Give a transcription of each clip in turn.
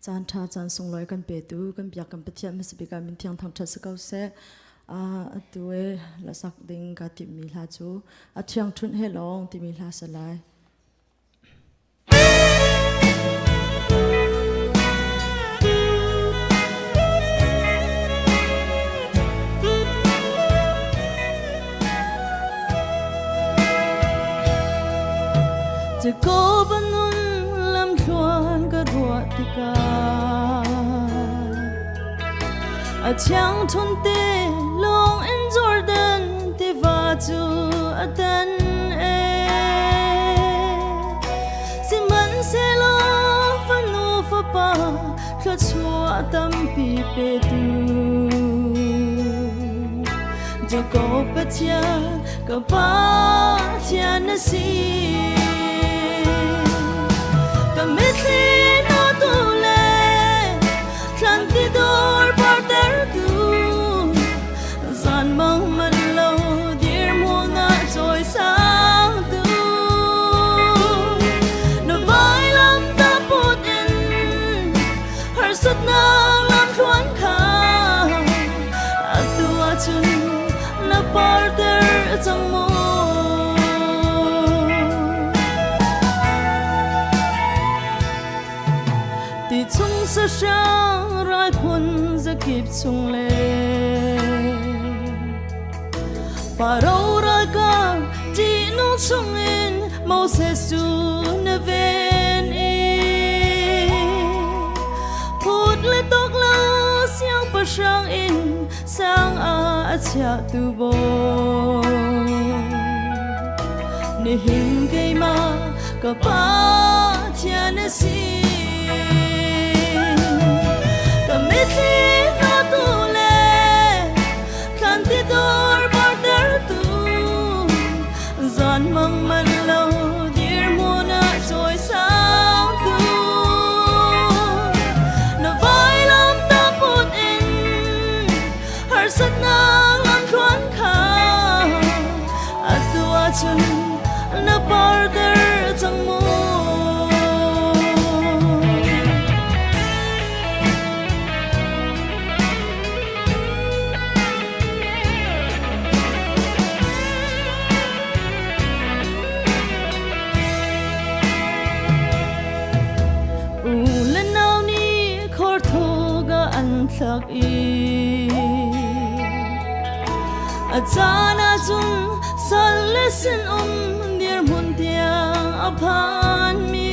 chan tha chan sung loi kan pe tu kan bia kan pathia mi sibi ka min thiang thang tha sakau se atuwe la sak ding ka ti mi hla chu Thiangthunh he Lawng ti mi hla salaiจะโกบันนุนลำชวนก็รัวติกาThiangthunh te Lawng in Jordan te va chu atan si man se lo fanu fa pa thla chua tam pi pe tu jo ko pathia ka pa thia na si ka mitli na tu le thlan ti dor par ter tu zan mang man lo dir mo na choi sang tu no vai lam ta put in har sat na lam thuan kha atua chun na par ter chang mo chung sa sang rai phun za kip chung le paro ra ka ti nu chung in Moses tu na ven put le tok la siang pa sang in sang a cha tu bo ni him ke ma ka pa thia na si Mitli na tu le kan ti dor par ter tu zan mang man lo dir mo na choi sang tu na vai lam ta put in har sat na lam thuan kha atua chun na par ter chang mo thak achana chun sal lesin dir mun tiang aphan mi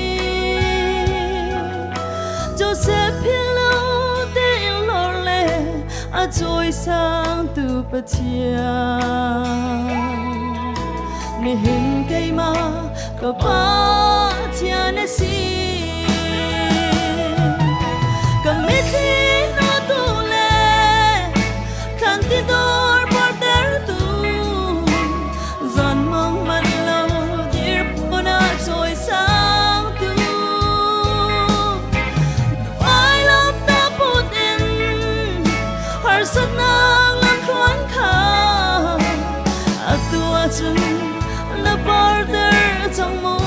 Joseph pillow te in lor le a choi sang tu pathia ni hin kai ma ka pa thia na si ka mithi dor par ter tu zan mang man lo dir puna choi sang tu ai lam ta put in har sat nang lam thuan kha atua chun na par ter chang mo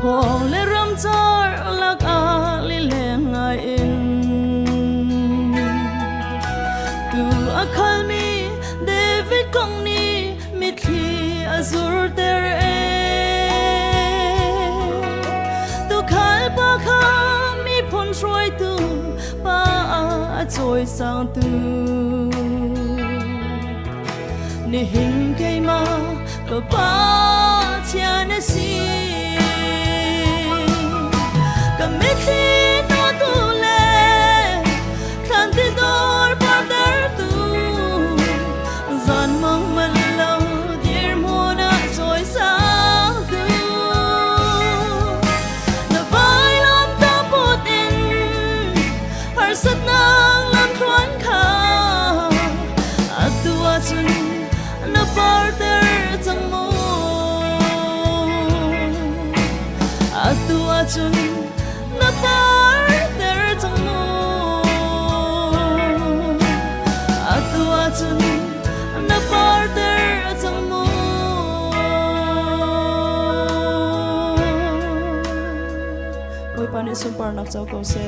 phong le ram char Call me David kong ni mitli azur ter tu khal pa kha mi phun roi tu pa a choi sang tu ni hin kai ma ka pa chia na si ka mitli no tu le khan ti dor pa ter tu zan mang man lo dir mo na choi sang tu na vai lam ta put in har sat nang lam thuan kha atua chun na par ter chang mo oi pani super nak chau ko se